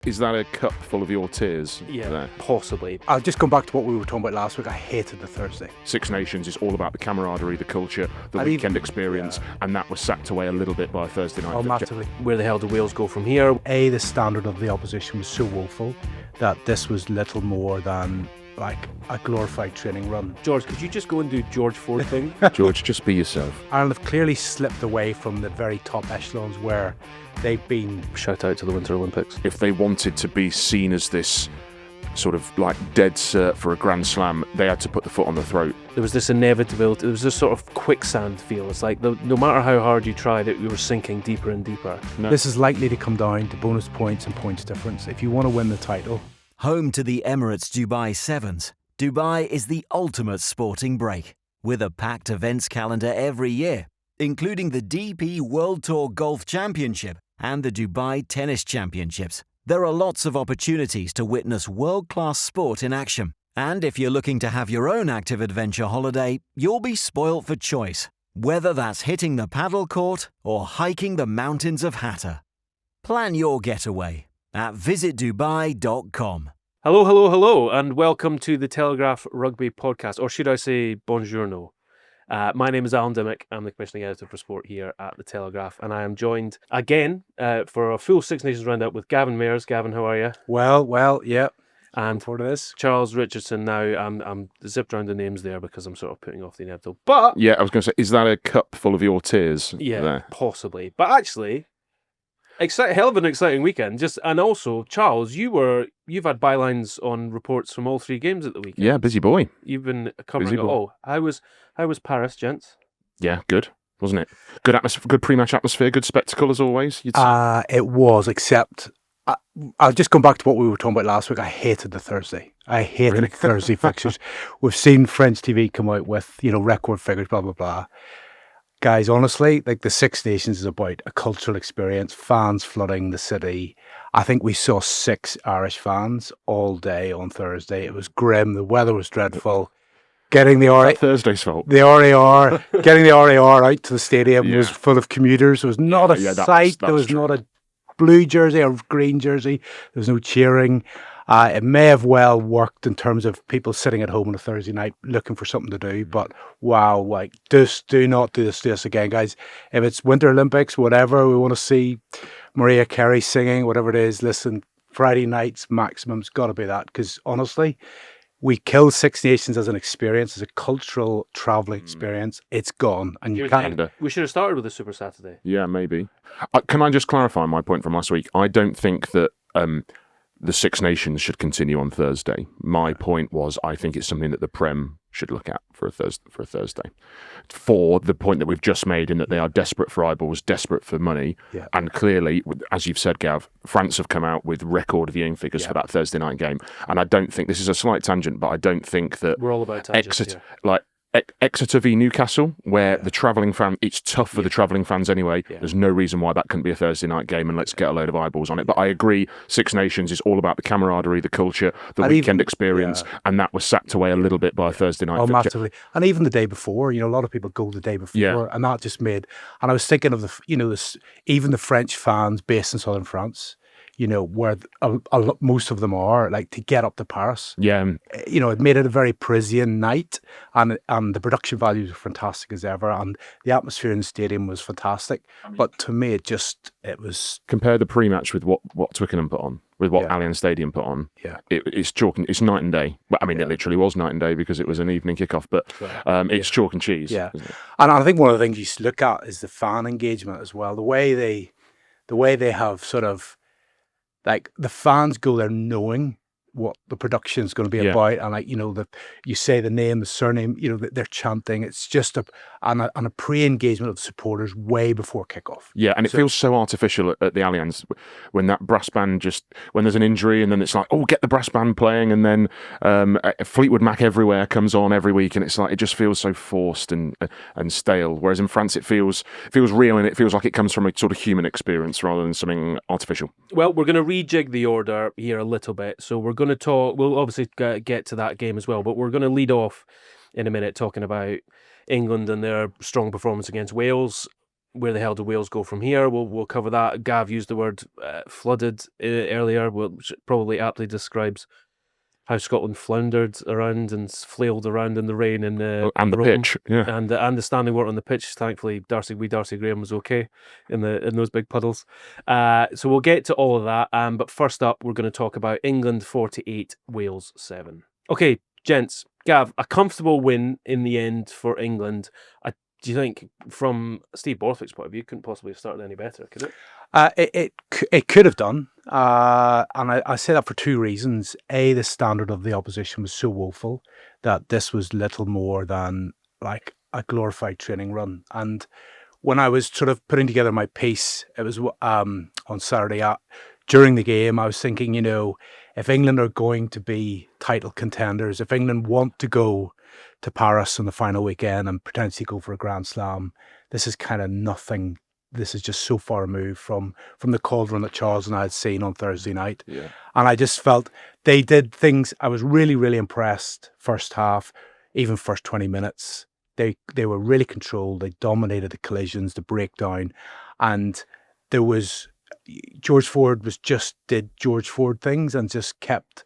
Is that a cup full of your tears? Yeah, there? possibly. I'll just come back to what we were talking about last week. I hated the Thursday. Six Nations is all about the camaraderie, the culture, the weekend experience, and that was sacked away a little bit by Thursday night. Oh, massively. Where the hell do Wales go from here? The standard of the opposition was so woeful that this was little more than like a glorified training run. George, could you just go and do George Ford thing? George, just be yourself. Ireland have clearly slipped away from the very top echelons where they've been. Shout out to the Winter Olympics. If they wanted to be seen as this sort of like dead cert for a Grand Slam, they had to put the foot on the throat. There was this inevitability, there was this sort of quicksand feel. It's like no matter how hard you tried it, you were sinking deeper and deeper. No. This is likely to come down to bonus points and points difference if you want to win the title. Home to the Emirates Dubai Sevens, Dubai is the ultimate sporting break, with a packed events calendar every year, including the DP World Tour Golf Championship and the Dubai Tennis Championships. There are lots of opportunities to witness world-class sport in action. And if you're looking to have your own active adventure holiday, you'll be spoilt for choice, whether that's hitting the paddle court or hiking the mountains of Hatta. Plan your getaway at visitdubai.com. Hello, and welcome to the Telegraph Rugby podcast, or should I say buongiorno. My name is Alan Dimmock. I'm the commissioning editor for sport here at the Telegraph, and I am joined again for a full Six Nations roundup with Gavin Mayers. Gavin, how are you? Well, yeah. And For this, Charles Richardson. Now, I'm zipped around the names there because I'm sort of putting off the inevitable. But Yeah, I was going to say, is that a cup full of your tears? yeah, there? possibly. But actually, hell of an exciting weekend. And also, Charles, you've had bylines on reports from all three games at the weekend. Yeah, busy boy. You've been covering Busy it boy. all. How was Paris, gents? Yeah, good, wasn't it? Good atmosphere, good pre-match atmosphere, good spectacle as always. You'd say. it was, except I'll just come back to what we were talking about last week. I hated the Thursday. I hated the Thursday fixtures. We've seen French TV come out with, record figures, blah, blah, blah. Guys, honestly, like the Six Nations is about a cultural experience, fans flooding the city. I think we saw 6 Irish fans all day on Thursday. It was grim. The weather was dreadful. Getting the Thursday's fault. getting the RAR out to the stadium Yeah. was full of commuters. There was not a sight. There was not a blue jersey or green jersey. There was no cheering. It may have well worked in terms of people sitting at home on a Thursday night looking for something to do, but wow, just do not do this to us again, guys. If it's Winter Olympics, whatever, we want to see Mariah Carey singing, whatever it is, listen, Friday nights maximum's got to be that, because honestly, we killed Six Nations as an experience, as a cultural travelling experience. It's gone, and you can't. We should have started with a Super Saturday. Yeah, maybe. Can I just clarify my point from last week? I don't think that the Six Nations should continue on Thursday. My point was, I think it's something that the Prem should look at for a Thursday. For the point that we've just made, in that they are desperate for eyeballs, desperate for money, Yeah. and clearly, as you've said, Gav, France have come out with record viewing figures for that Thursday night game, and I don't think, this is a slight tangent, but I don't think that We're all about tangents here. Exeter v Newcastle, where the travelling fan, it's tough for the travelling fans anyway. Yeah. There's no reason why that couldn't be a Thursday night game, and let's get a load of eyeballs on it. But I agree, Six Nations is all about the camaraderie, the culture, the weekend experience, and that was sacked away a little bit by a Thursday night. Oh, massively. And even the day before, a lot of people go the day before, and that just made. And I was thinking of even the French fans based in southern France, where most of them are, like, to get up to Paris. Yeah. It made it a very Parisian night, and the production values were fantastic as ever, and the atmosphere in the stadium was fantastic. But to me, it was. Compare the pre-match with what Twickenham put on, with what Allianz Stadium put on. Yeah. It's chalk and it's night and day. Well, I mean, it literally was night and day because it was an evening kickoff, but it's chalk and cheese. Yeah. Isn't it? And I think one of the things you should look at is the fan engagement as well. The way they have sort of, like, the fans go there knowing what the production is going to be about, and you say the name, the surname, they're chanting. It's just a pre-engagement of the supporters way before kickoff. Yeah, and it feels so artificial at the Allianz when that brass band when there's an injury, and then it's like, oh, get the brass band playing, and then Fleetwood Mac Everywhere comes on every week, and it's like, it just feels so forced and stale. Whereas in France, it feels real, and it feels like it comes from a sort of human experience rather than something artificial. Well, we're going to rejig the order here a little bit, so we're going to talk. We'll obviously get to that game as well, but we're going to lead off in a minute talking about England and their strong performance against Wales. where the hell do Wales go from here? We'll cover that. Gav used the word flooded earlier, which probably aptly describes how Scotland floundered around and flailed around in the rain and the pitch, and the standing water on the pitch. Thankfully, Darcy Graham was okay in those big puddles. So we'll get to all of that. But first up, we're going to talk about England 48, Wales 7. Okay, gents, Gav, a comfortable win in the end for England. Do you think, from Steve Borthwick's point of view, couldn't possibly have started any better, could it? It could have done, and I say that for two reasons. A, the standard of the opposition was so woeful that this was little more than like a glorified training run. And when I was sort of putting together my piece, it was on Saturday during the game, I was thinking, if England are going to be title contenders, if England want to go to Paris on the final weekend and potentially go for a Grand Slam, this is kind of nothing. This is just so far removed from the cauldron that Charles and I had seen on Thursday night. Yeah. And I just felt they did things. I was really, really impressed first half, even first 20 minutes. They were really controlled. They dominated the collisions, the breakdown. And there was, George Ford did George Ford things and just kept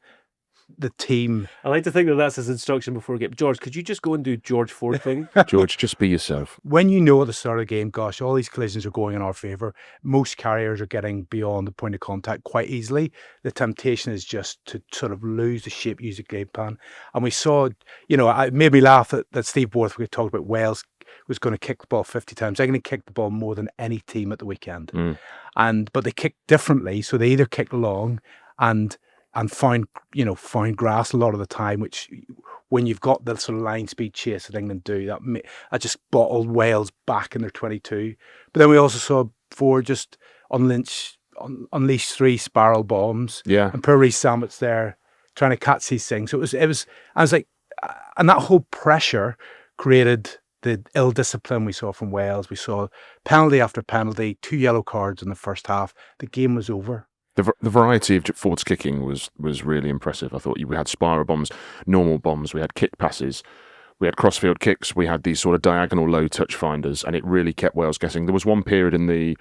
the team. I like to think that that's his instruction before we get. George, could you just go and do George Ford thing? George, just be yourself. When you know at the start of the game, gosh, all these collisions are going in our favour. Most carriers are getting beyond the point of contact quite easily. The temptation is just to sort of lose the shape, use the game plan. And we saw, it made me laugh that Steve Borthwick talked about Wales was going to kick the ball 50 times. They're going to kick the ball more than any team at the weekend. But they kicked differently. So they either kicked long and find grass a lot of the time, which when you've got the sort of line speed chase that England do, that just bottled Wales back in their 22. But then we also saw Ford just unleash 3 spiral bombs. Yeah. And poor Rhys Sammett's there trying to catch these things. So I was like, and that whole pressure created the ill discipline we saw from Wales. We saw penalty after penalty, 2 yellow cards in the first half. The game was over. The variety of Ford's kicking was really impressive. I thought we had spiral bombs, normal bombs, we had kick passes, we had crossfield kicks, we had these sort of diagonal low touch finders, and it really kept Wales guessing. There was one period in the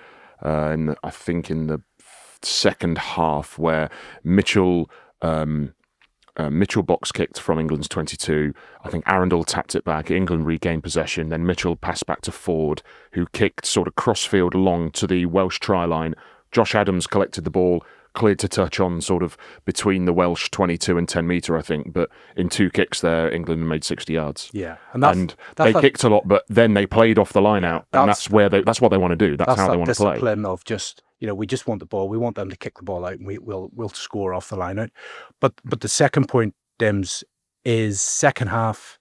second half where Mitchell box kicked from England's 22. I think Arundel tapped it back. England regained possession. Then Mitchell passed back to Ford, who kicked sort of crossfield long to the Welsh try line. Josh Adams collected the ball, cleared to touch on sort of between the Welsh 22 and 10 metre, I think. But in 2 kicks there, England made 60 yards. Yeah, and they kicked a lot, but then they played off the line out, and that's what they want to do. That's how they want to play. Discipline of just we just want the ball. We want them to kick the ball out, and we'll score off the line out. But the second point, Dims, is second half.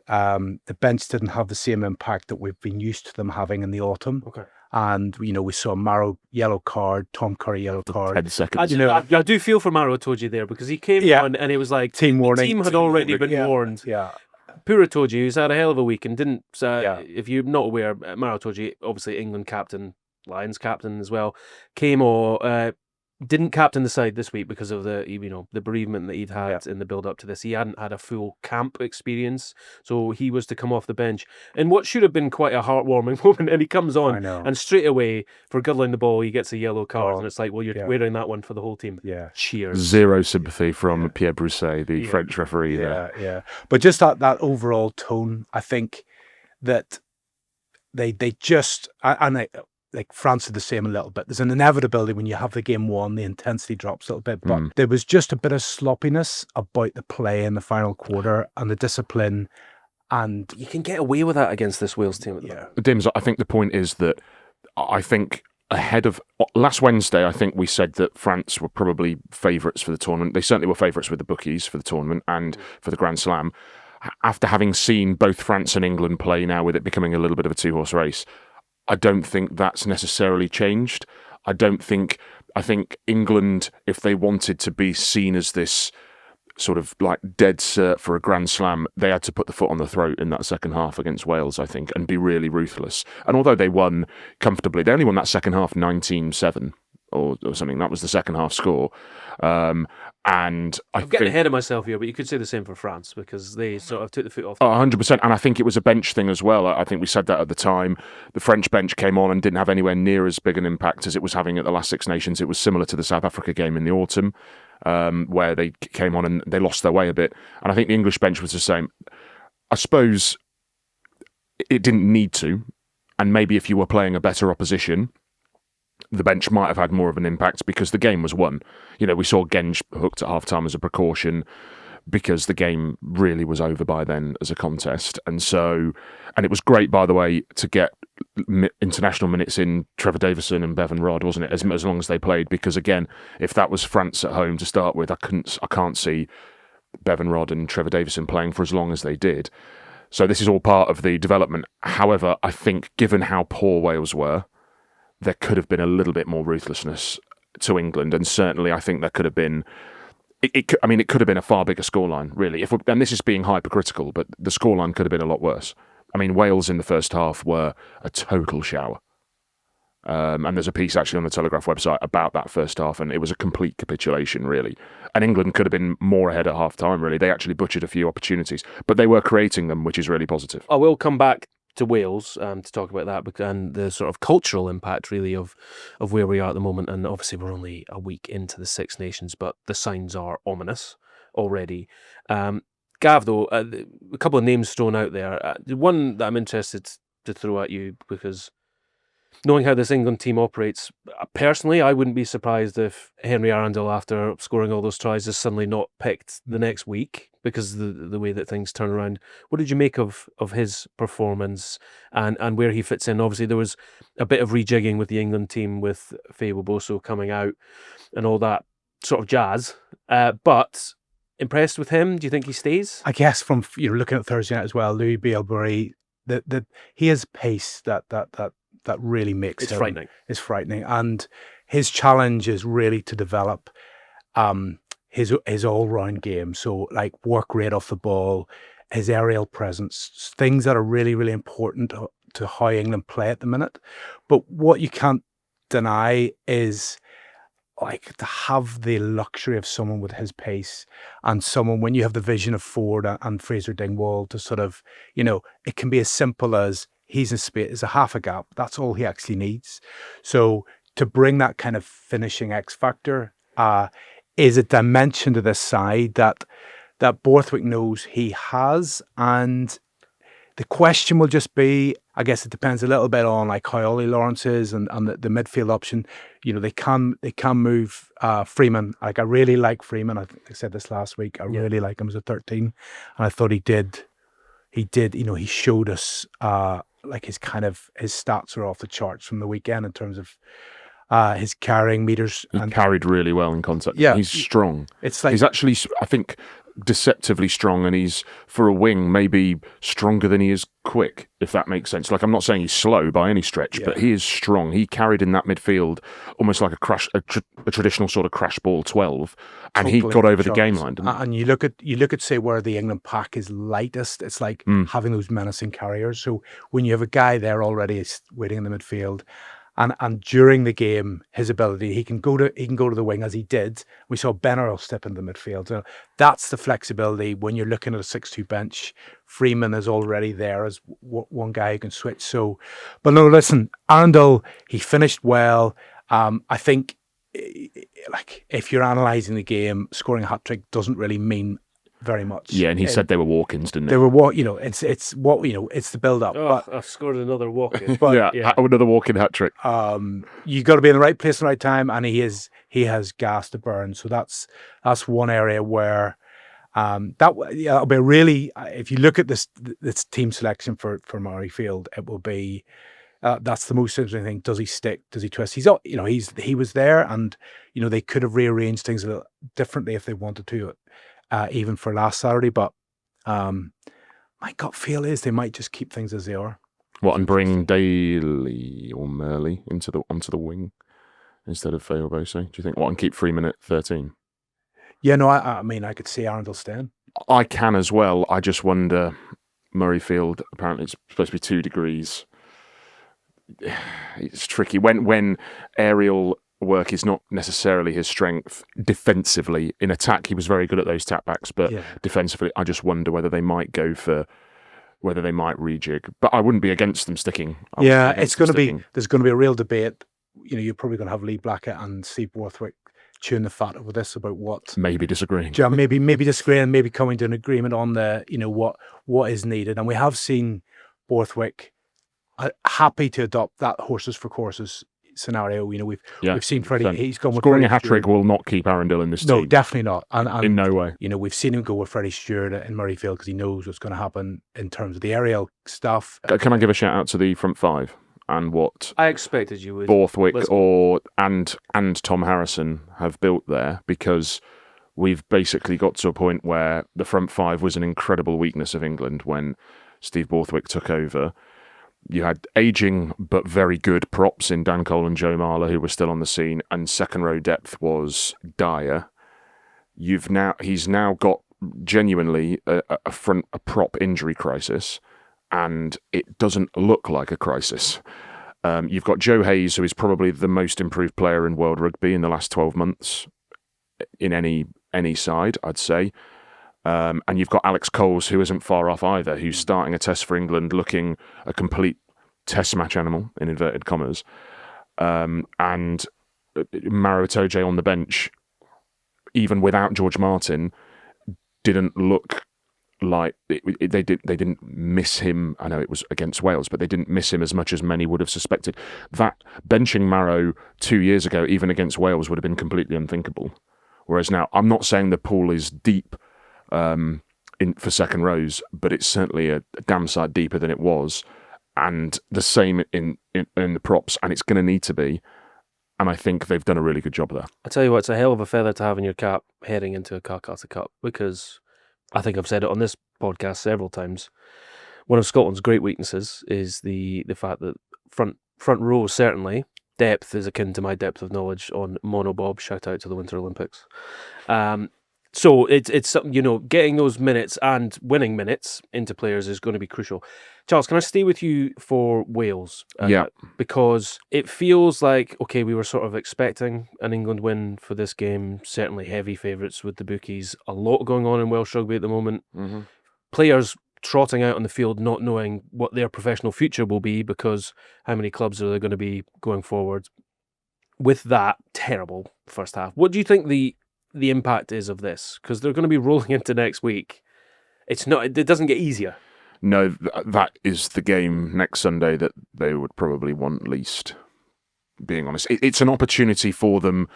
The bench didn't have the same impact that we've been used to them having in the autumn. Okay. And we saw Marrow yellow card, Tom Curry yellow card. 10 seconds. I do feel for Marrow Itoje there, because he came on and it was like team warning. The team had already been warned. Yeah. Poor Itoje, who's had a hell of a week and didn't. If you're not aware, Marrow Itoje, obviously England captain, Lions captain as well, didn't captain the side this week because of the bereavement that he'd had in the build up to this. He hadn't had a full camp experience, so he was to come off the bench in what should have been quite a heartwarming moment. And he comes on, and straight away for guddling the ball, he gets a yellow card, and it's like, well, you're wearing that one for the whole team. Yeah, cheers. Zero sympathy from Pierre Brousset, the French referee. Yeah. But just that overall tone, I think that they just like France did the same a little bit. There's an inevitability when you have the game won, the intensity drops a little bit. But there was just a bit of sloppiness about the play in the final quarter and the discipline. And you can get away with that against this Wales team. Dims, I think the point is that I think ahead of last Wednesday, I think we said that France were probably favourites for the tournament. They certainly were favourites with the bookies for the tournament and for the Grand Slam. After having seen both France and England play now, with it becoming a little bit of a 2-horse race, I don't think that's necessarily changed. I think England, if they wanted to be seen as this sort of like dead cert for a Grand Slam, they had to put the foot on the throat in that second half against Wales, I think, and be really ruthless. And although they won comfortably, they only won that second half 19-7. or something. That was the second half score. And I'm getting ahead of myself here, but you could say the same for France because they sort of took the foot off. 100%. And I think it was a bench thing as well. I think we said that at the time. The French bench came on and didn't have anywhere near as big an impact as it was having at the last Six Nations. It was similar to the South Africa game in the autumn, where they came on and they lost their way a bit. And I think the English bench was the same. I suppose it didn't need to. And maybe if you were playing a better opposition, the bench might have had more of an impact because the game was won. You know, we saw Genge hooked at half-time as a precaution because the game really was over by then as a contest. And it was great, by the way, to get international minutes in Trevor Davison and Bevan Rodd, wasn't it? As long as they played, because again, if that was France at home to start with, I can't see Bevan Rodd and Trevor Davison playing for as long as they did. So this is all part of the development. However, I think given how poor Wales were, there could have been a little bit more ruthlessness to England, and certainly I think there could have been. It could have been a far bigger scoreline, really. And this is being hypercritical, but the scoreline could have been a lot worse. I mean, Wales in the first half were a total shower, and there's a piece actually on the Telegraph website about that first half, and it was a complete capitulation, really. And England could have been more ahead at half time, really. They actually butchered a few opportunities, but they were creating them, which is really positive. I will come back to Wales to talk about that and the sort of cultural impact really of where we are at the moment. And obviously we're only a week into the Six Nations, but the signs are ominous already. Gav, though, a couple of names thrown out there. The one that I'm interested to throw at you, because knowing how this England team operates, personally, I wouldn't be surprised if Henry Arundel, after scoring all those tries, is suddenly not picked the next week because of the way that things turn around. What did you make of his performance and where he fits in? Obviously, there was a bit of rejigging with the England team with Faye Woboso coming out and all that sort of jazz. But impressed with him? Do you think he stays? I guess from looking at Thursday night as well, Louis Bielbury, he has pace that really makes it's frightening. It's frightening, and his challenge is really to develop his all-round game. So, like, work rate off the ball, his aerial presence, things that are really, really important to how England play at the minute. But what you can't deny is, like, to have the luxury of someone with his pace and someone, when you have the vision of Ford and Fraser Dingwall, to sort of, it can be as simple as he's in space, is a half a gap. That's all he actually needs. So to bring that kind of finishing X factor is a dimension to this side that Borthwick knows he has. And the question will just be, I guess it depends a little bit on like how Ollie Lawrence is and the midfield option. They can move Freeman. Like, I really like Freeman. I said this last week. I really like him as a 13, and I thought he did. He showed us like his stats are off the charts from the weekend in terms of his carrying meters. He carried really well in contact. Yeah, he's strong. It's like, he's actually, I think, deceptively strong, and he's, for a wing, maybe stronger than he is quick, if that makes sense. Like, I'm not saying he's slow by any stretch, but he is strong. He carried in that midfield almost like a traditional sort of crash ball 12, and he got over the game line. And you look at say where the England pack is lightest. It's like having those menacing carriers. So when you have a guy there already waiting in the midfield, and during the game, his ability, he can go to the wing, as he did. We saw Ben Earl step into the midfield. So that's the flexibility when you're looking at a 6-2 bench. Freeman is already there as one guy who can switch. So, but no, listen, Arundel, he finished well. I think, like, if you're analysing the game, scoring a hat-trick doesn't really mean very much. Yeah, and he said they were walk-ins, didn't they? They were it's it's the build-up. Oh, I've scored another walk-in. Another walk-in hat-trick. You got to be in the right place at the right time, and he has gas to burn. So that's one area where that'll be really. If you look at this team selection for Murrayfield, it will be. That's the most interesting thing. Does he stick? Does he twist? He was there, and they could have rearranged things a little differently if they wanted to. Even for last Saturday, but my gut feel is they might just keep things as they are. What, and bring Daly or Murley onto the wing instead of Faye Woboso? Do you think? And keep Freeman at 13? Yeah, no, I mean, I could see Arundel staying. I can as well. I just wonder, Murrayfield, apparently it's supposed to be 2 degrees. It's tricky. When aerial work is not necessarily his strength defensively. In attack, he was very good at those tap-backs, but defensively, I just wonder whether they might rejig. But I wouldn't be against them sticking. It's going to be, there's going to be a real debate. You're probably going to have Lee Blackett and Steve Borthwick chewing the fat over this about what. Maybe disagreeing. Maybe disagreeing, maybe coming to an agreement on what is needed. And we have seen Borthwick happy to adopt that horses for courses scenario. We've seen Freddie. He's gone with scoring a hat trick will not keep Arundel in this team. No, definitely not. And in no way. We've seen him go with Freddie Stewart in Murrayfield because he knows what's going to happen in terms of the aerial stuff. Can I give a shout out to the front five and what I expected you would Borthwick and Tom Harrison have built there, because we've basically got to a point where the front five was an incredible weakness of England when Steve Borthwick took over. You had ageing but very good props in Dan Cole and Joe Marler, who were still on the scene, and second row depth was dire. He's now got genuinely a prop injury crisis, and it doesn't look like a crisis. You've got Joe Hayes, who is probably the most improved player in world rugby in the last 12 months in any side, I'd say. And you've got Alex Coles, who isn't far off either, who's starting a test for England looking a complete test match animal, in inverted commas. And Maro Itoje on the bench, even without George Martin, didn't look like they didn't miss him. I know it was against Wales, but they didn't miss him as much as many would have suspected. That benching Maro 2 years ago, even against Wales, would have been completely unthinkable. Whereas now, I'm not saying the pool is deep for second rows, but it's certainly a damn sight deeper than it was, and the same in the props, and it's going to need to be. And I think they've done a really good job there. I tell you what, it's a hell of a feather to have in your cap heading into a Calcutta Cup, because I think I've said it on this podcast several times. One of Scotland's great weaknesses is the fact that front row, certainly, depth is akin to my depth of knowledge on monobob. Shout out to the Winter Olympics. So it's getting those minutes and winning minutes into players is going to be crucial. Charles, can I stay with you for Wales? Because it feels like, okay, we were sort of expecting an England win for this game, certainly heavy favourites with the bookies. A lot going on in Welsh rugby at the moment. Mm-hmm. Players trotting out on the field not knowing what their professional future will be, because how many clubs are there going to be going forward? With that terrible first half, what do you think the impact is of this? Because they're going to be rolling into next week. It doesn't get easier. No, that is the game next Sunday that they would probably want least, being honest. It's an opportunity for them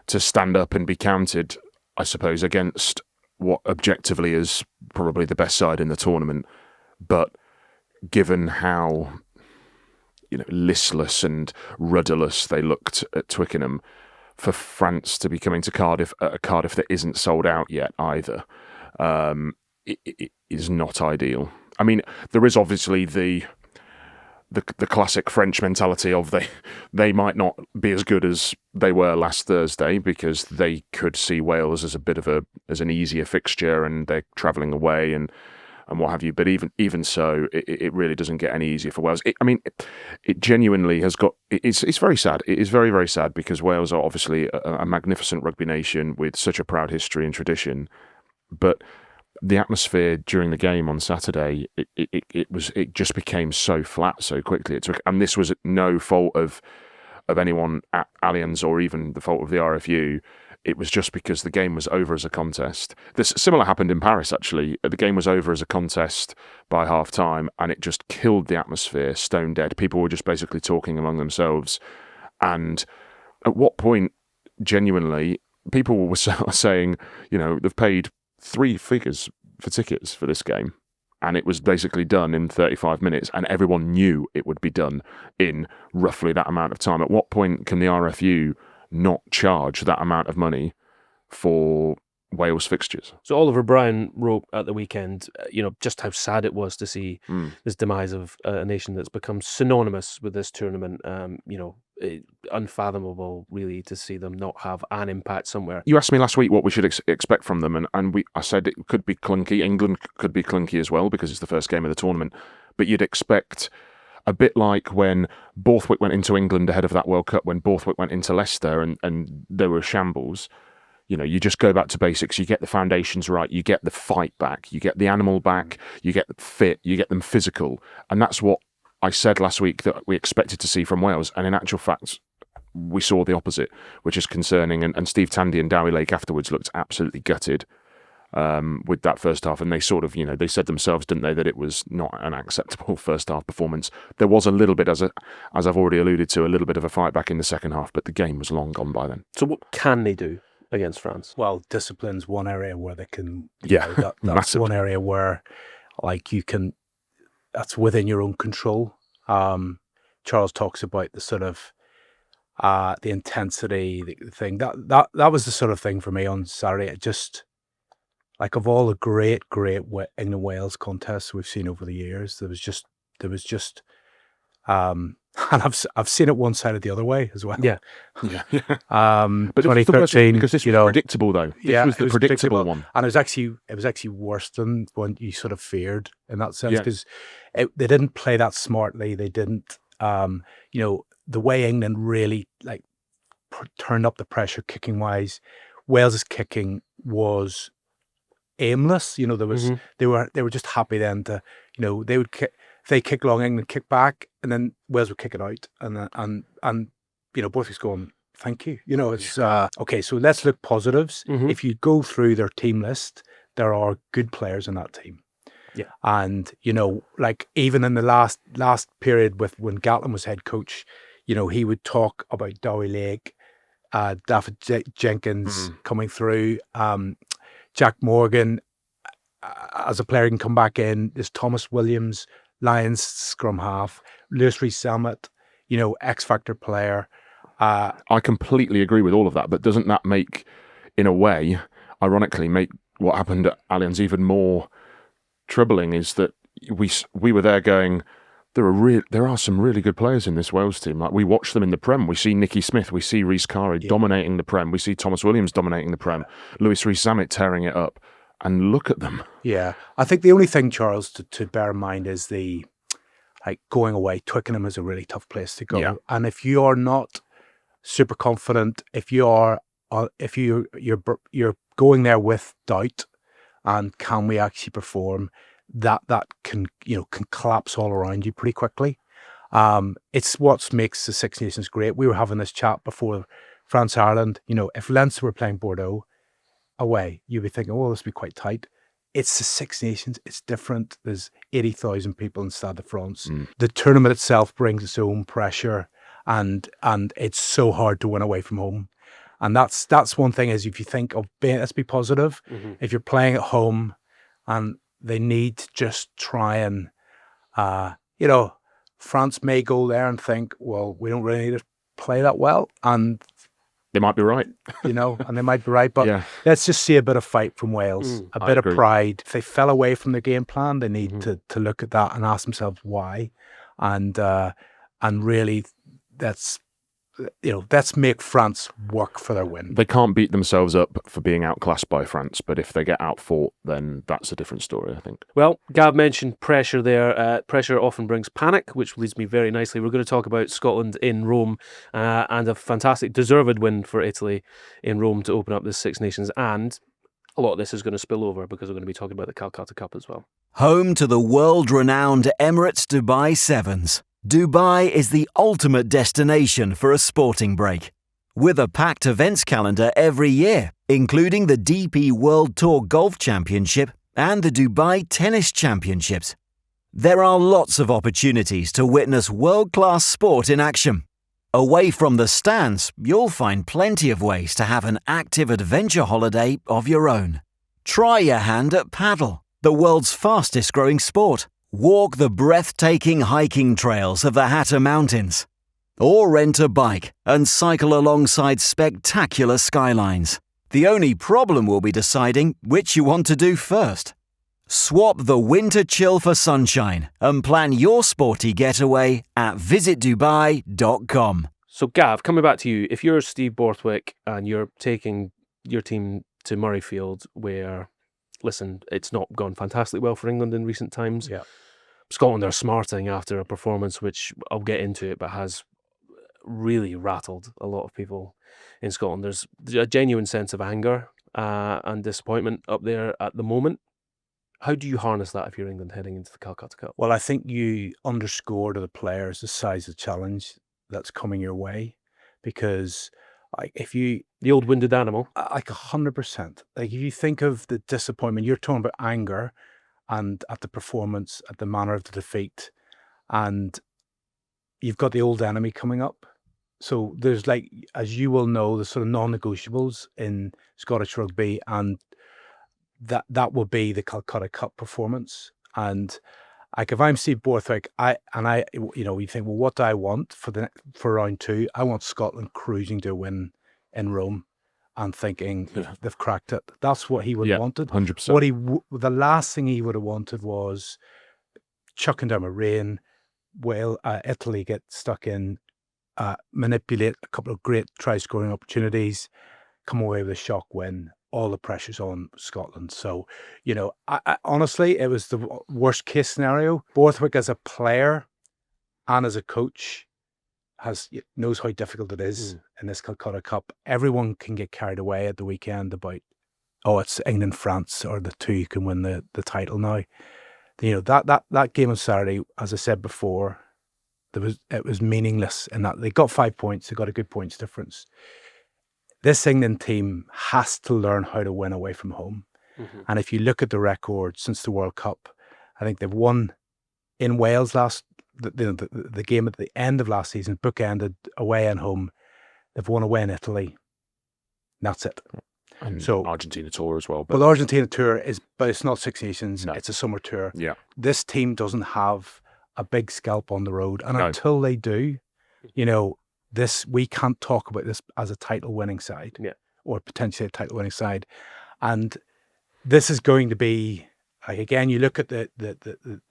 to stand up and be counted, I suppose, against what objectively is probably the best side in the tournament. But given how listless and rudderless they looked at Twickenham, for France to be coming to Cardiff, a Cardiff that isn't sold out yet either, it is not ideal. I mean, there is obviously the classic French mentality of they might not be as good as they were last Thursday, because they could see Wales as a bit of as an easier fixture, and they're travelling away and what have you. But even so, it really doesn't get any easier for Wales. It genuinely has got. It's very sad. It is very, very sad, because Wales are obviously a magnificent rugby nation with such a proud history and tradition, but the atmosphere during the game on Saturday, it just became so flat so quickly. And this was no fault of anyone at Allianz or even the fault of the RFU. It was just because the game was over as a contest. This similar happened in Paris, actually. The game was over as a contest by half-time, and it just killed the atmosphere, stone dead. People were just basically talking among themselves. And at what point, genuinely, people were saying, they've paid 3 figures for tickets for this game, and it was basically done in 35 minutes, and everyone knew it would be done in roughly that amount of time. At what point can the RFU not charge that amount of money for Wales fixtures? So Oliver Bryan wrote at the weekend, just how sad it was to see this demise of a nation that's become synonymous with this tournament. Unfathomable, really, to see them not have an impact somewhere. You asked me last week what we should expect from them, and I said it could be clunky. England could be clunky as well, because it's the first game of the tournament. But you'd expect a bit like when Borthwick went into England ahead of that World Cup, when Borthwick went into Leicester and there were shambles. You just go back to basics. You get the foundations right. You get the fight back. You get the animal back. You get them fit. You get them physical. And that's what I said last week that we expected to see from Wales. And in actual fact, we saw the opposite, which is concerning. And Steve Tandy and Dowie Lake afterwards looked absolutely gutted with that first half. And they sort of, they said themselves, didn't they, that it was not an acceptable first half performance. There was a little bit, as I've already alluded to, a little bit of a fight back in the second half, but the game was long gone by then. So what can they do against France? Well, discipline's one area where they can. That's massive. one area where, that's within your own control. Charles talks about the sort of the intensity, the thing that was the sort of thing for me on Saturday. It just, of all the great England Wales contests we've seen over the years, there was just. And I've seen it one sided the other way as well. Yeah. But 2013, because this was predictable though. This was the predictable one, and it was actually worse than what you sort of feared in that sense, because they didn't play that smartly. They didn't, the way England really turned up the pressure kicking wise. Wales's kicking was aimless. There was they were just happy then to they would kick. If they kick long, England kick back, and then Wales would kick it out, and Borthwick's going, thank you. It's okay. So let's look positives. Mm-hmm. If you go through their team list, there are good players in that team. Yeah, and even in the last period when Gatlin was head coach, he would talk about Dowie Lake, David Jenkins coming through, Jack Morgan as a player can come back in. There's Thomas Williams, Lions scrum half, Lewis Rees-Zammit, X Factor player. I completely agree with all of that, but doesn't that in a way, ironically, make what happened at Allianz even more troubling? Is that we were there going, there are some really good players in this Wales team. We watch them in the Prem. We see Nicky Smith, we see Rhys Carey dominating the Prem, we see Thomas Williams dominating the Prem, Lewis Rees-Zammit tearing it up. And look at them. Yeah. I think the only thing, Charles, to bear in mind is the going away. Twickenham is a really tough place to go. Yeah. And if you are not super confident, if you're going there with doubt, and can we actually perform, that can collapse all around you pretty quickly. It's what makes the Six Nations great. We were having this chat before France Ireland. If Leinster were playing Bordeaux away, you'd be thinking, oh, this would be quite tight. It's the Six Nations. It's different. There's 80,000 people in Stade de France. The tournament itself brings its own pressure, and it's so hard to win away from home. And that's one thing, is if you think of let's be positive. Mm-hmm. If you're playing at home, and they need to just try and, France may go there and think, well, we don't really need to play that well, and they might be right, and they might be right. But let's just see a bit of fight from Wales, a bit of pride. If they fell away from their game plan, they need to look at that and ask themselves why, and really, let's make France work for their win. They can't beat themselves up for being outclassed by France, but if they get outfought, then that's a different story, I think. Well, Gav mentioned pressure there. Pressure often brings panic, which leads me very nicely. We're going to talk about Scotland in Rome and a fantastic, deserved win for Italy in Rome to open up this Six Nations. And a lot of this is going to spill over because we're going to be talking about the Calcutta Cup as well. Home to the world-renowned Emirates Dubai Sevens, Dubai is the ultimate destination for a sporting break. With a packed events calendar every year, including the DP World Tour Golf Championship and the Dubai Tennis Championships. There are lots of opportunities to witness world-class sport in action. Away from the stands, you'll find plenty of ways to have an active adventure holiday of your own. Try your hand at paddle, the world's fastest growing sport. Walk the breathtaking hiking trails of the Hatter Mountains. Or rent a bike and cycle alongside spectacular skylines. The only problem will be deciding which you want to do first. Swap the winter chill for sunshine and plan your sporty getaway at visitdubai.com. So Gav, coming back to you, if you're Steve Borthwick and you're taking your team to Murrayfield where, listen, it's not gone fantastically well for England in recent times. Yeah. Scotland are smarting after a performance which I'll get into it, but has really rattled a lot of people in Scotland. There's a genuine sense of anger and disappointment up there at the moment. How do you harness that if you're England heading into the Calcutta Cup? Well, I think you underscore to the players the size of the challenge that's coming your way, because the old winded animal, 100%. Like, if you think of the disappointment, you're talking about anger and at the performance, at the manner of the defeat, and you've got the old enemy coming up. So there's, like, as you will know, the sort of non-negotiables in Scottish rugby, and that will be the Calcutta Cup performance. And like, if I'm Steve Borthwick, we think, well, what do I want for round 2? I want Scotland cruising to a win in Rome and thinking they've cracked it. That's what he would have wanted. 100%. The last thing he would have wanted was chucking down a rain, Italy get stuck in, manipulate a couple of great try-scoring opportunities, come away with a shock win. All the pressure's on Scotland. So, I honestly, it was the worst case scenario. Borthwick, as a player and as a coach, knows how difficult it is in this Calcutta Cup. Everyone can get carried away at the weekend about, it's England, France, or the two who can win the title now. That game on Saturday, as I said before, it was meaningless in that they got 5 points. They got a good points difference. This England team has to learn how to win away from home. Mm-hmm. And if you look at the record since the World Cup, I think they've won in Wales the game at the end of last season, bookended away and home. They've won away in Italy. That's it. And so Argentina tour as well. But the Argentina tour but it's not Six Nations. No. It's a summer tour. Yeah. This team doesn't have a big scalp on the road. And until they do, we can't talk about this as a title-winning side, or potentially a title-winning side. And this is going to be, like, again, you look at the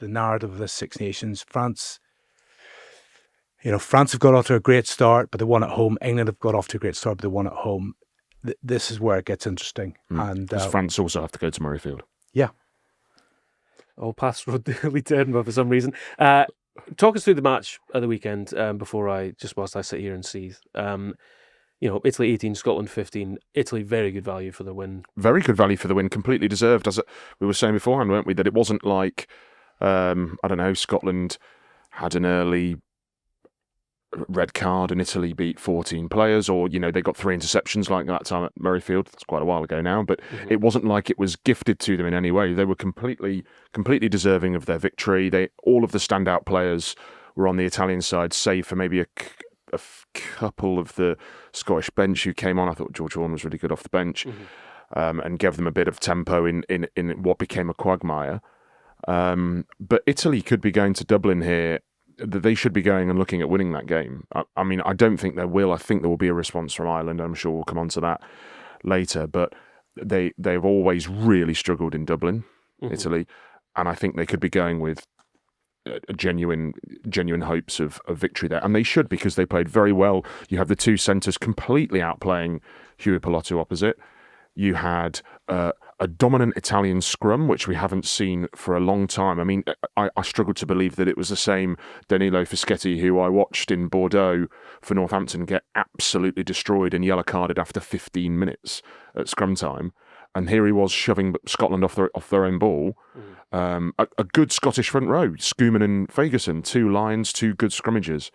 narrative of the Six Nations. France have got off to a great start, but they won at home. England have got off to a great start, but they won at home. This is where it gets interesting. And France also have to go to Murrayfield. Yeah. I'll pass road to Edinburgh for some reason. Talk us through the match of the weekend whilst I sit here and seethe. Italy 18, Scotland 15. Italy, very good value for the win. Very good value for the win, completely deserved. As we were saying beforehand, weren't we, that it wasn't like, Scotland had an early red card and Italy beat 14 players, or, they got 3 interceptions like that time at Murrayfield. That's quite a while ago now, but it wasn't like it was gifted to them in any way. They were completely deserving of their victory. All of the standout players were on the Italian side, save for maybe a couple of the Scottish bench who came on. I thought George Horn was really good off the bench, and gave them a bit of tempo in what became a quagmire. But Italy could be going to Dublin here. They should be going and looking at winning that game. I mean, I don't think there will. I think there will be a response from Ireland. I'm sure we'll come on to that later. But they've always really struggled in Dublin, Italy, and I think they could be going with a genuine hopes of victory there. And they should, because they played very well. You have the two centres completely outplaying Huey Palotto opposite. You had a dominant Italian scrum, which we haven't seen for a long time. I mean, I struggled to believe that it was the same Danilo Fischetti who I watched in Bordeaux for Northampton get absolutely destroyed and yellow carded after 15 minutes at scrum time. And here he was shoving Scotland off their own ball. A good Scottish front row, Schumann and Fagerson, 2 Lions, 2 good scrummages.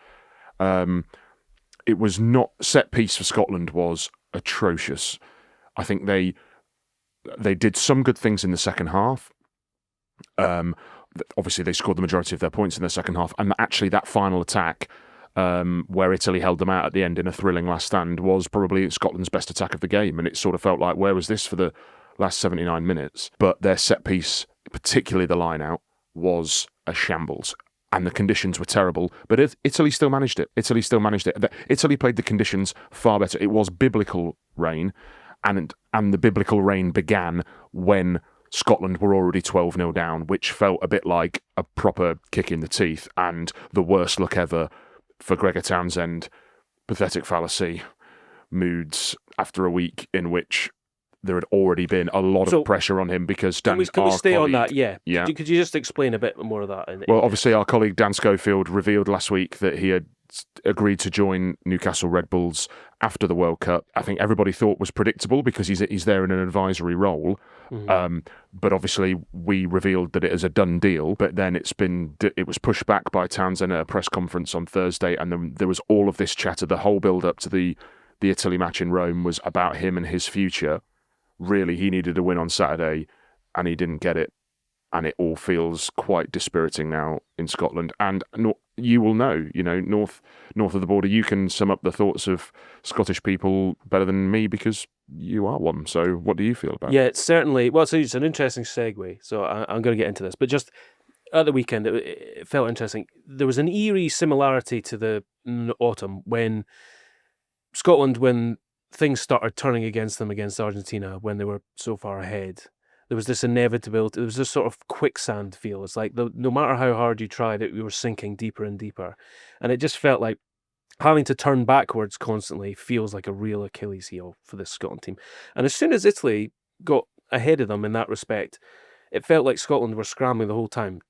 It was not, set piece for Scotland was atrocious. I think they did some good things in the second half. Obviously, they scored the majority of their points in the second half. And actually, that final attack, where Italy held them out at the end in a thrilling last stand, was probably Scotland's best attack of the game. And it sort of felt like, where was this for the last 79 minutes? But their set piece, particularly the line out, was a shambles. And the conditions were terrible. But Italy still managed it. Italy played the conditions far better. It was biblical rain. And the biblical rain began when Scotland were already 12-0 down, which felt a bit like a proper kick in the teeth and the worst look ever for Gregor Townsend. Pathetic fallacy moods after a week in which there had already been a lot of pressure on him because Dan. Can we stay on that? Yeah. Yeah. Could you just explain a bit more of that? Obviously, our colleague Dan Schofield revealed last week that he had agreed to join Newcastle Red Bulls after the World Cup. I think everybody thought was predictable because he's there in an advisory role. But obviously, we revealed that it is a done deal. But then it was pushed back by Townsend at a press conference on Thursday, and then there was all of this chatter. The whole build up to the Italy match in Rome was about him and his future. Really, he needed a win on Saturday, and he didn't get it. And it all feels quite dispiriting now in Scotland. And you will know, north of the border, you can sum up the thoughts of Scottish people better than me because you are one. So what do you feel about it? Yeah, it's certainly... Well, it's an interesting segue, so I'm going to get into this. But just at the weekend, it felt interesting. There was an eerie similarity to the autumn when Scotland, when things started turning against them against Argentina, when they were so far ahead. There was this inevitability, there was this sort of quicksand feel. It's like no matter how hard you tried it, we were sinking deeper and deeper. And it just felt like having to turn backwards constantly feels like a real Achilles heel for this Scotland team. And as soon as Italy got ahead of them in that respect, it felt like Scotland were scrambling the whole time.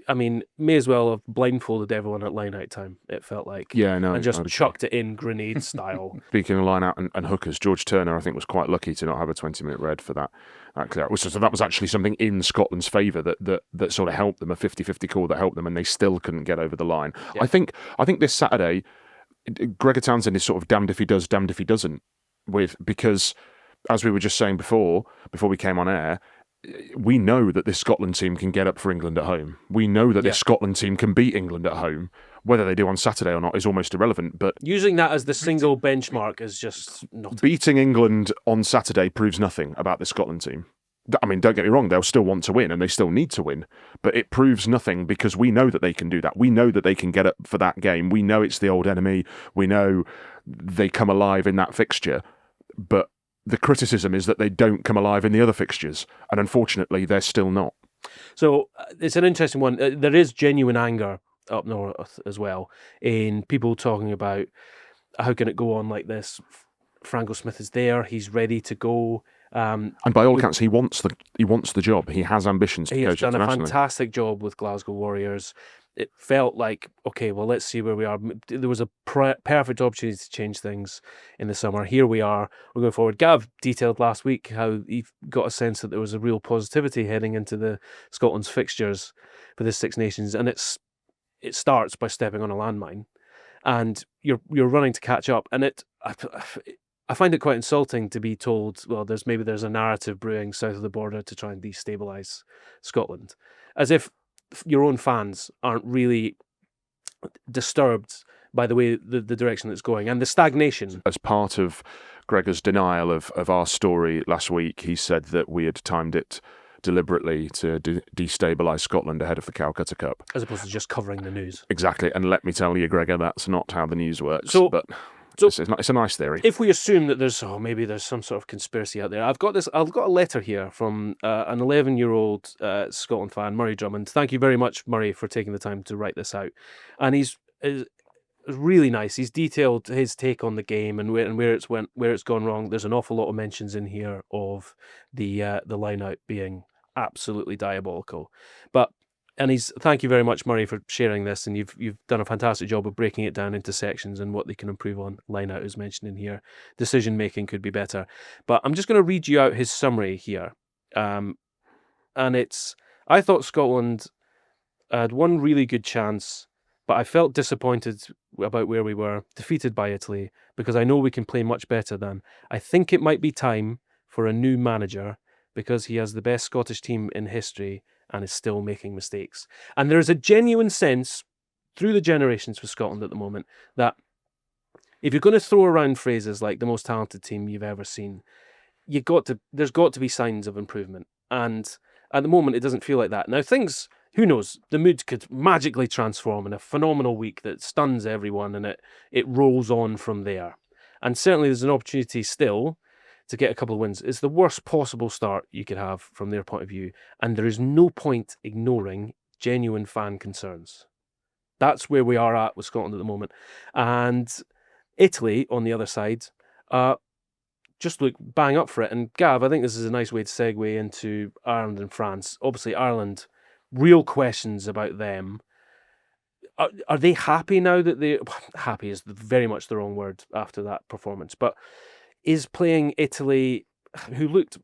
I mean, may as well have blindfolded everyone at line-out time, it felt like. Yeah, no. And just chucked it in grenade style. Speaking of line-out and hookers, George Turner, I think, was quite lucky to not have a 20-minute red for that clear. So that was actually something in Scotland's favour that sort of helped them, a 50-50 call that helped them, and they still couldn't get over the line. Yeah. I think this Saturday, Gregor Townsend is sort of damned if he does, damned if he doesn't, because, as we were just saying before we came on air, we know that this Scotland team can get up for England at home. We know that this Scotland team can beat England at home. Whether they do on Saturday or not is almost irrelevant. But using that as the single benchmark is just not... Beating England on Saturday proves nothing about this Scotland team. I mean, don't get me wrong, they'll still want to win and they still need to win. But it proves nothing because we know that they can do that. We know that they can get up for that game. We know it's the old enemy. We know they come alive in that fixture. But the criticism is that they don't come alive in the other fixtures, and unfortunately, they're still not. So it's an interesting one. There is genuine anger up north as well in people talking about how can it go on like this. Franco Smith is there; he's ready to go. And by all accounts, he wants the job. He has ambitions to coach internationally. He has done a fantastic job with Glasgow Warriors. It felt like, okay, well, let's see where we are. There was a perfect opportunity to change things in the summer. Here we are. We're going forward. Gav detailed last week how he got a sense that there was a real positivity heading into the Scotland's fixtures for the Six Nations, and it starts by stepping on a landmine, and you're running to catch up. And I find it quite insulting to be told, well, there's a narrative brewing south of the border to try and destabilise Scotland, as if your own fans aren't really disturbed by the way the direction that's going and the stagnation. As part of Gregor's denial of our story last week, he said that we had timed it deliberately to destabilise Scotland ahead of the Calcutta Cup. As opposed to just covering the news. Exactly, and let me tell you, Gregor, that's not how the news works. But it's a nice theory. If we assume that there's some sort of conspiracy out there, I've got a letter here from an 11-year-old Scotland fan, Murray Drummond. Thank you very much, Murray, for taking the time to write this out. And he's really nice. He's detailed his take on the game and where it's gone wrong. There's an awful lot of mentions in here of the line out being absolutely diabolical, thank you very much, Murray, for sharing this, and you've done a fantastic job of breaking it down into sections and what they can improve on. Line out is mentioned in here. Decision making could be better, but I'm just going to read you out his summary here. And I thought Scotland had one really good chance, but I felt disappointed about where we were, defeated by Italy, because I know we can play much better than. I think it might be time for a new manager because he has the best Scottish team in history and is still making mistakes. And there is a genuine sense through the generations for Scotland at the moment that if you're going to throw around phrases like the most talented team you've ever seen, there's got to be signs of improvement. And at the moment, it doesn't feel like that. Now, things, who knows, the mood could magically transform in a phenomenal week that stuns everyone and it rolls on from there. And certainly there's an opportunity still to get a couple of wins. It's the worst possible start you could have from their point of view, and there is no point ignoring genuine fan concerns. That's where we are at with Scotland at the moment. And Italy, on the other side, just look bang up for it. And Gav, I think this is a nice way to segue into Ireland and France. Obviously, Ireland, real questions about them. Are they happy now that they... Happy is very much the wrong word after that performance, but is playing Italy, who looked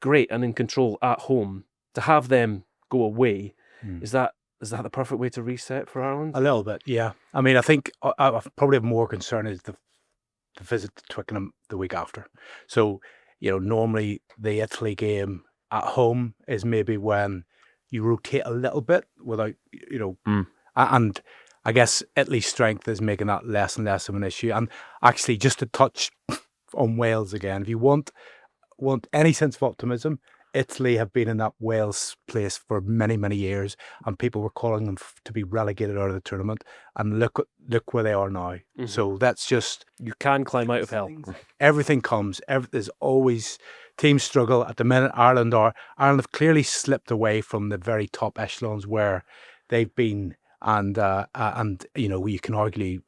great and in control at home, to have them go away, is that the perfect way to reset for Ireland? A little bit, yeah. I mean, I think I probably have more concern is the visit to Twickenham the week after. So, normally the Italy game at home is maybe when you rotate a little bit without, and I guess Italy's strength is making that less and less of an issue. And actually, just to touch on Wales again, if you want any sense of optimism, Italy have been in that Wales place for many, many years, and people were calling them to be relegated out of the tournament. And look where they are now. Mm-hmm. So that's just... You can climb out of hell. Everything comes. There's always... Teams struggle. At the minute, Ireland have clearly slipped away from the very top echelons where they've been, and you can arguably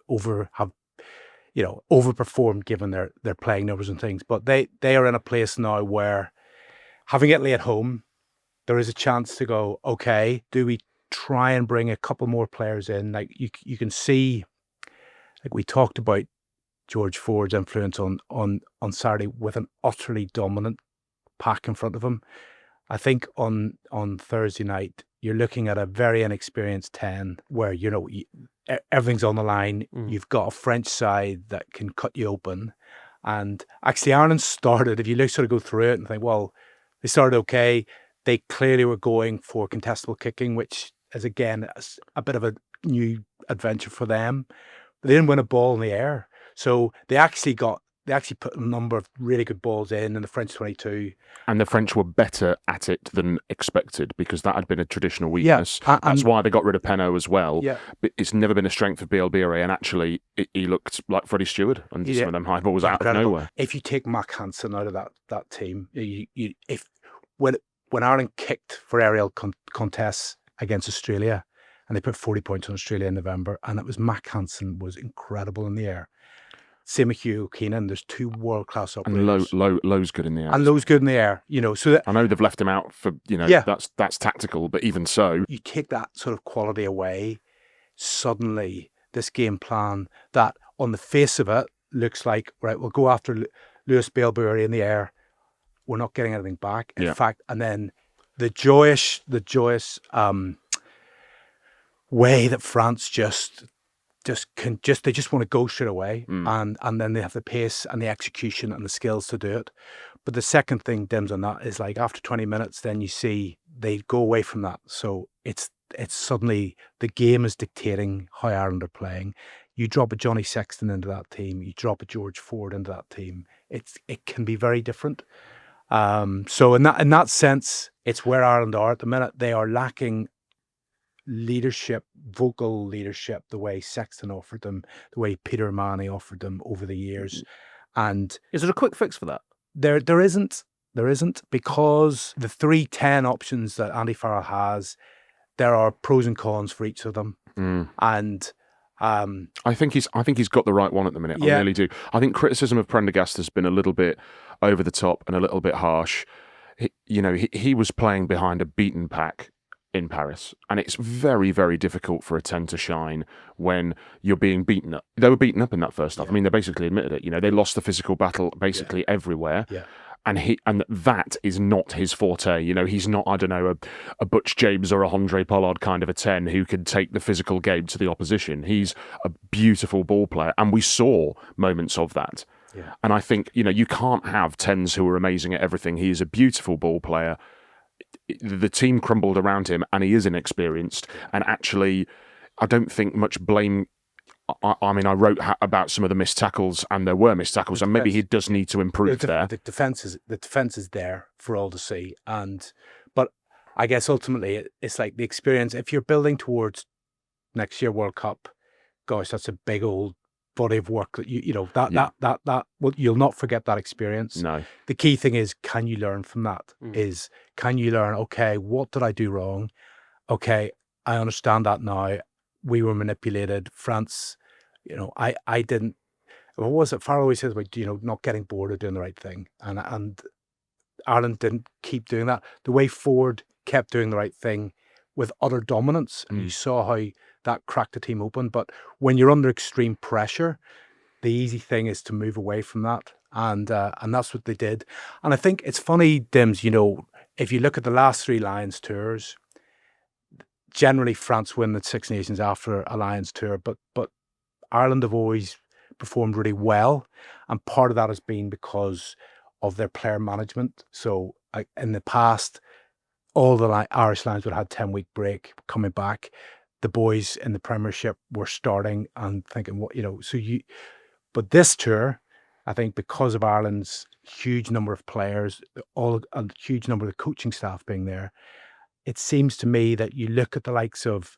overperformed given their playing numbers and things. But they are in a place now where, having Italy at home, there is a chance to go, okay, do we try and bring a couple more players in? Like you can see, like we talked about George Ford's influence on Saturday with an utterly dominant pack in front of him. I think on Thursday night, you're looking at a very inexperienced 10 where, everything's on the line. You've got a French side that can cut you open. And actually, Ireland started, if you sort of go through it and think, well, they started okay. They clearly were going for contestable kicking, which is, again, a bit of a new adventure for them. But they didn't win a ball in the air. So they actually put a number of really good balls in the French 22. And the French were better at it than expected because that had been a traditional weakness. Yeah, that's why they got rid of Penno as well. Yeah. But it's never been a strength of Bielbiere, and actually he looked like Freddie Stewart and some of them high balls out of nowhere. If you take Mac Hansen out of that team, when Ireland kicked for aerial contests against Australia, and they put 40 points on Australia in November, and it was Mac Hansen was incredible in the air. Same with Hugh Keenan. There's two world-class operators. And Lowe's good in the air. And Lowe's good in the air. So I know they've left him out for, that's tactical, but even so. You take that sort of quality away, suddenly this game plan that on the face of it looks like, right, we'll go after Lewis Bielbiere in the air. We're not getting anything back. In fact, and then the joyous way that France they just want to go straight away, and then they have the pace and the execution and the skills to do it. But the second thing, Dims, on that is like after 20 minutes, then you see they go away from that. So it's suddenly the game is dictating how Ireland are playing. You drop a Johnny Sexton into that team, you drop a George Ford into that team. It can be very different. So in that sense, it's where Ireland are at the minute. They are lacking leadership, vocal leadership, the way Sexton offered them, the way Peter Manny offered them over the years. And is there a quick fix for that? There isn't, because the 3-10 options that Andy Farrell has, there are pros and cons for each of them. And I think he's got the right one at the minute. I really do. I think criticism of Prendergast has been a little bit over the top and a little bit harsh. He was playing behind a beaten pack in Paris, and it's very, very difficult for a 10 to shine when you're being beaten up. They were beaten up in that first half. I mean, they basically admitted it. They lost the physical battle basically everywhere. Yeah. And that is not his forte. He's not, I don't know, a Butch James or a Andre Pollard kind of a 10 who can take the physical game to the opposition. He's a beautiful ball player, and we saw moments of that. Yeah. And I think, you can't have 10s who are amazing at everything. He is a beautiful ball player. The team crumbled around him, and he is inexperienced. And actually, I don't think much blame. I mean, I wrote about some of the missed tackles, and there were missed tackles, and maybe he does need to improve there. The defense is there for all to see, but I guess ultimately it's like the experience. If you're building towards next year World Cup, gosh, that's a big old body of work that well, you'll not forget that experience. No. The key thing is, can you learn from that? Can you learn, okay, what did I do wrong? Okay, I understand that now. We were manipulated. France, I didn't. what was it? Farrell always says about, not getting bored of doing the right thing. And Ireland didn't keep doing that. The way Ford kept doing the right thing with utter dominance, and you saw how that cracked the team open. But when you're under extreme pressure, the easy thing is to move away from that. And that's what they did. And I think it's funny, Dims, if you look at the last 3 Lions tours, generally France win the Six Nations after a Lions tour, but Ireland have always performed really well. And part of that has been because of their player management. So in the past, all the Irish Lions would have had 10-week break coming back. The boys in the Premiership were starting and thinking, but this tour, I think because of Ireland's huge number of players, a huge number of the coaching staff being there, it seems to me that you look at the likes of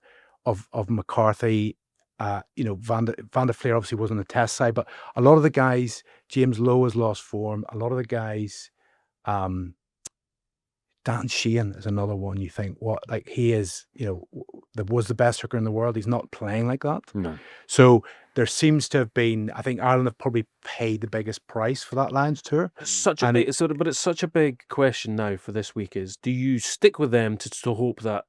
McCarthy, Van der Fleer obviously was on the test side, but a lot of the guys, James Lowe has lost form. A lot of the guys, Dan Sheehan is another one. You think, he is, was the best hooker in the world. He's not playing like that. No. So there seems to have been, I think Ireland have probably paid the biggest price for that Lions tour. But it's such a big question now for this week is, do you stick with them to hope that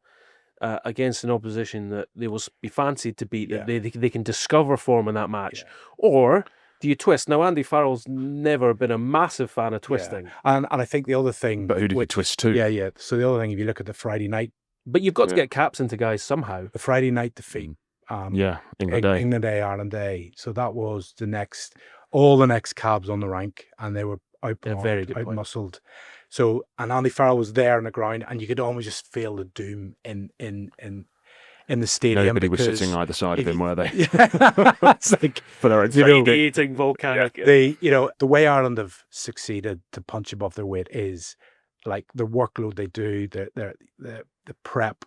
against an opposition that they will be fancied to beat, that they can discover form in that match, or do you twist? Now, Andy Farrell's never been a massive fan of twisting. And I think the other thing... But who did you twist to? Yeah. So the other thing, if you look at the Friday night... But you've got to get caps into guys somehow. The Friday night defeat. England Day, Ireland Day. So that was all the next cabs on the rank, and they were out-muscled. So, and Andy Farrell was there on the ground, and you could almost just feel the doom in the stadium. Nobody was sitting either side of him, were they? It's like, for their own radiating volcanic. The way Ireland have succeeded to punch above their weight is like the workload they do, the prep,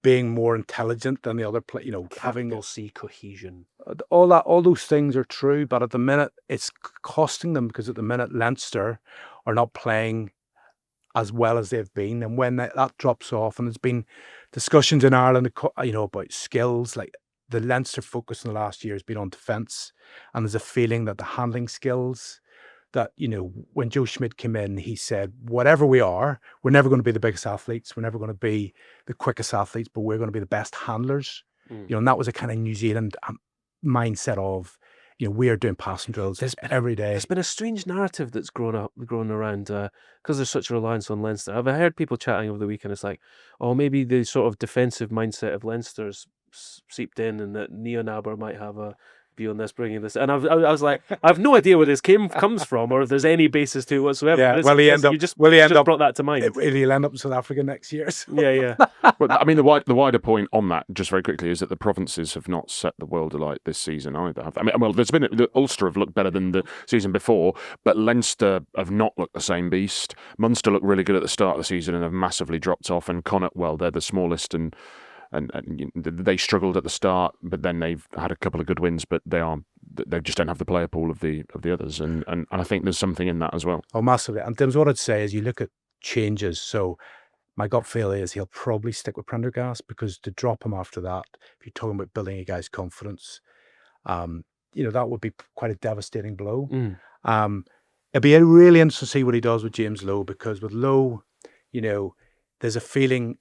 being more intelligent than the other play. Having cohesion. All those things are true, but at the minute it's costing them, because at the minute Leinster are not playing as well as they've been, and when that drops off, and there's been discussions in Ireland, about skills, like the Leinster focus in the last year has been on defence, and there's a feeling that the handling skills, that when Joe Schmidt came in, he said, whatever we are, we're never going to be the biggest athletes, we're never going to be the quickest athletes, but we're going to be the best handlers. And that was a kind of New Zealand mindset of, we are doing passing drills every day. There's been a strange narrative that's grown around because there's such a reliance on Leinster. I've heard people chatting over the weekend. It's like, maybe the sort of defensive mindset of Leinster's seeped in, and that Neo Naber might have a view on this, bringing this. And I was like, I have no idea where this comes from, or if there's any basis to it whatsoever. Yeah, you just brought that to mind. He'll end up in South Africa next year. So. Yeah. Well, I mean, the wider point on that, just very quickly, is that the provinces have not set the world alight this season either. Ulster have looked better than the season before, but Leinster have not looked the same beast. Munster looked really good at the start of the season and have massively dropped off. And Connacht, they're the smallest, and they struggled at the start, but then they've had a couple of good wins, but they just don't have the player pool of the others, and I think there's something in that as well. Oh, massively. And Tim's, what I'd say is, you look at changes. So my gut feel is he'll probably stick with Prendergast, because to drop him after that, if you're talking about building a guy's confidence, that would be quite a devastating blow. It'd be really interesting to see what he does with James Lowe, because with Lowe, there's a feeling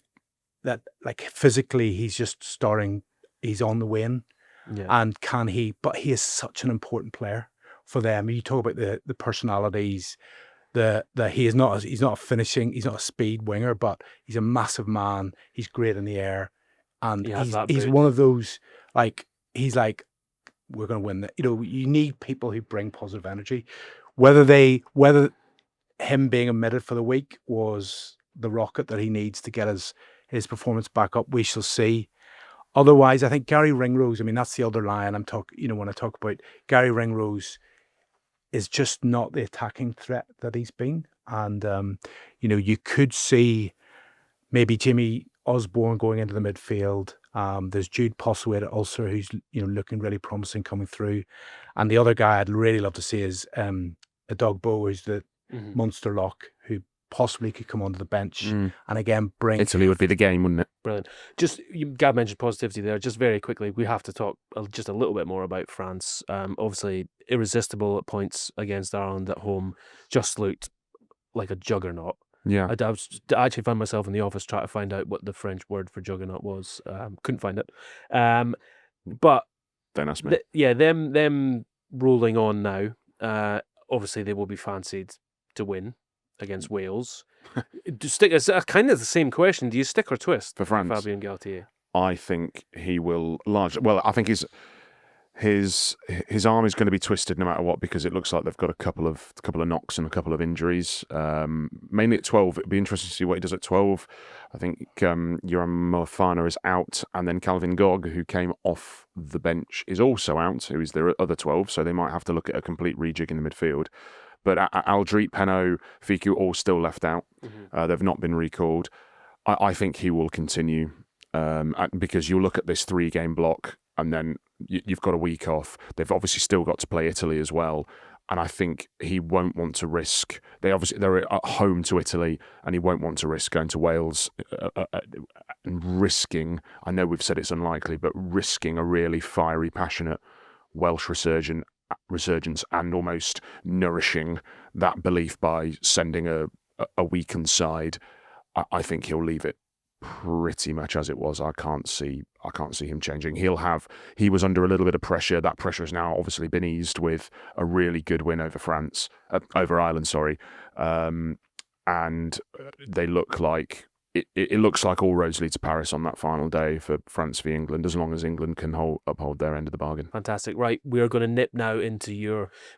that, like, physically he's just starting, he's on the wane, and but he is such an important player for them. You talk about the personalities, he's not a speed winger, but he's a massive man. He's great in the air, and he's one of those, like, he's like, we're going to win that. You need people who bring positive energy. Whether him being omitted for the week was the rocket that he needs to get his performance back up, we shall see. Otherwise, I think Gary Ringrose, that's the other Lion I'm talking, when I talk about Gary Ringrose, is just not the attacking threat that he's been. And, you could see maybe Jimmy Osborne going into the midfield. There's Jude Postlethwaite at Ulster, who's, looking really promising coming through. And the other guy I'd really love to see is Adogbo, who's the Munster lock, who possibly could come onto the bench and again bring... Italy would be the game, wouldn't it? Brilliant. Gav mentioned positivity there. Just very quickly, we have to talk just a little bit more about France. Obviously, irresistible at points against Ireland at home. Just looked like a juggernaut. Yeah. I actually found myself in the office trying to find out what the French word for juggernaut was. Couldn't find it. But don't ask me. Them rolling on now. Obviously, they will be fancied to win against Wales. It's kind of the same question. Do you stick or twist for France? Fabien Galtier? I think he will largely. Well, I think his arm is going to be twisted no matter what, because it looks like they've got a couple of knocks and a couple of injuries. Mainly at 12, it'd be interesting to see what he does at 12. I think Joran Moefana is out, and then Calvin Gog, who came off the bench, is also out, who is their other 12. So they might have to look at a complete rejig in the midfield. But Aldrit, Penaud, Fiku, all still left out. They've not been recalled. I think he will continue because you look at this 3-game block, and then you've got a week off. They've obviously still got to play Italy as well, and I think he won't want to risk. They're at home to Italy, and he won't want to risk going to Wales and risking. I know we've said it's unlikely, but risking a really fiery, passionate Welsh resurgence and almost nourishing that belief by sending a weakened side. I think he'll leave it pretty much as it was. I can't see him changing. He was under a little bit of pressure. That pressure has now obviously been eased with a really good win over Ireland, sorry. And they look like it looks like all roads lead to Paris on that final day for France v England, as long as England can uphold their end of the bargain. Fantastic. Right, we are going to nip now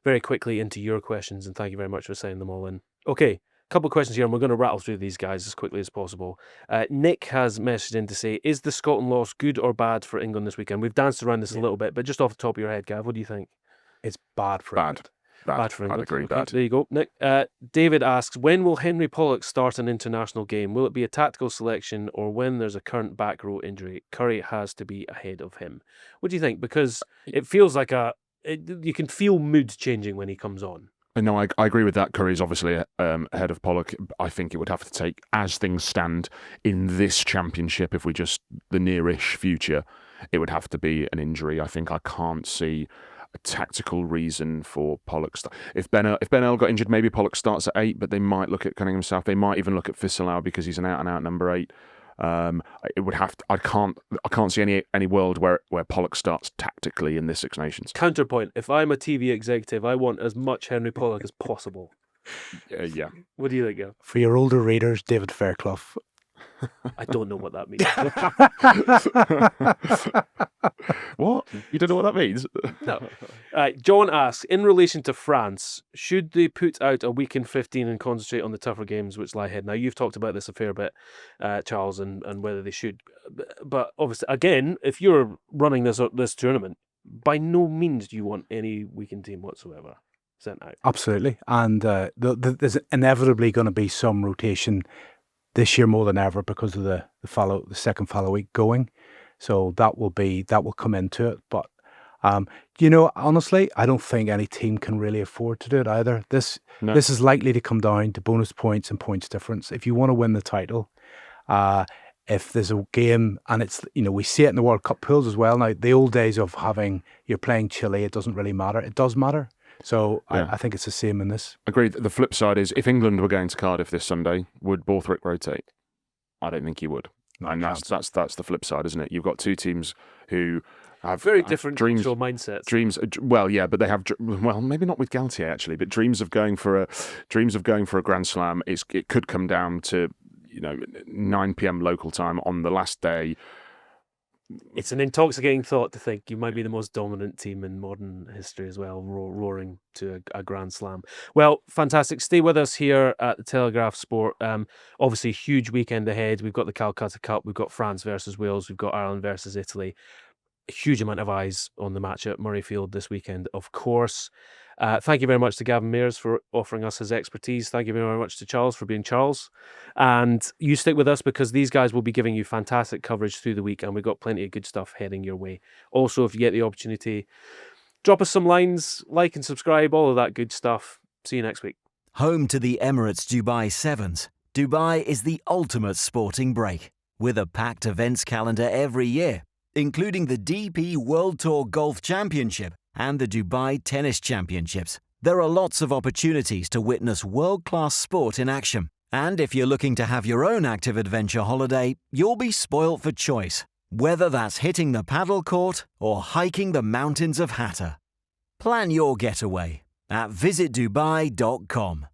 very quickly into your questions, and thank you very much for sending them all in. Okay, couple of questions here, and we're going to rattle through these guys as quickly as possible. Nick has messaged in to say, is the Scotland loss good or bad for England this weekend? We've danced around this a little bit, but just off the top of your head, Gav, what do you think? It's bad for England. Bad for England. I'd agree, okay, bad. There you go, Nick. David asks, when will Henry Pollock start an international game? Will it be a tactical selection, or when there's a current back row injury? Curry has to be ahead of him. What do you think? Because it feels like you can feel mood changing when he comes on. No, I agree with that. Curry's obviously ahead of Pollock. I think it would have to take, as things stand in this championship, if we just the nearish future, it would have to be an injury. I can't see a tactical reason for Pollock. If Ben Earl got injured, maybe Pollock starts at 8, but they might look at Cunningham South. They might even look at Fisselau because he's an out-and-out number 8. It would have to. I can't see any world where Pollock starts tactically in this Six Nations. Counterpoint: if I'm a TV executive, I want as much Henry Pollock as possible. Yeah. What do you think, Gav? For your older readers, David Fairclough. I don't know what that means. What? You don't know what that means? No. John asks, in relation to France, should they put out a week in 15 and concentrate on the tougher games which lie ahead? Now, you've talked about this a fair bit, Charles, and whether they should. But obviously, again, if you're running this tournament, by no means do you want any weekend team whatsoever sent out. Absolutely. And there's inevitably going to be some rotation this year more than ever because of the second fallow week going. So that will come into it. But honestly, I don't think any team can really afford to do it either. This is likely to come down to bonus points and points difference. If you want to win the title, if there's a game, and it's we see it in the World Cup pools as well now. The old days of you're playing Chile, it doesn't really matter. It does matter. So yeah. I think it's the same in this. Agreed. The flip side is, if England were going to Cardiff this Sunday, would Borthwick rotate? I don't think he would. And that's the flip side, isn't it? You've got two teams who have very different dreams, mindsets. Dreams, well, yeah, but they have maybe not with Galtier actually, but dreams of going for a Grand Slam. It could come down to 9 p.m. local time on the last day. It's an intoxicating thought to think you might be the most dominant team in modern history as well, roaring to a Grand Slam. Well, fantastic. Stay with us here at the Telegraph Sport. Obviously, huge weekend ahead. We've got the Calcutta Cup. We've got France versus Wales. We've got Ireland versus Italy. A huge amount of eyes on the match at Murrayfield this weekend, of course. Thank you very much to Gavin Mears for offering us his expertise. Thank you very much to Charles for being Charles. And you stick with us because these guys will be giving you fantastic coverage through the week, and we've got plenty of good stuff heading your way. Also, if you get the opportunity, drop us some lines, like and subscribe, all of that good stuff. See you next week. Home to the Emirates Dubai Sevens, Dubai is the ultimate sporting break, with a packed events calendar every year, including the DP World Tour Golf Championship and the Dubai Tennis Championships. There are lots of opportunities to witness world-class sport in action. And if you're looking to have your own active adventure holiday, you'll be spoilt for choice, whether that's hitting the paddle court or hiking the mountains of Hatta. Plan your getaway at visitdubai.com.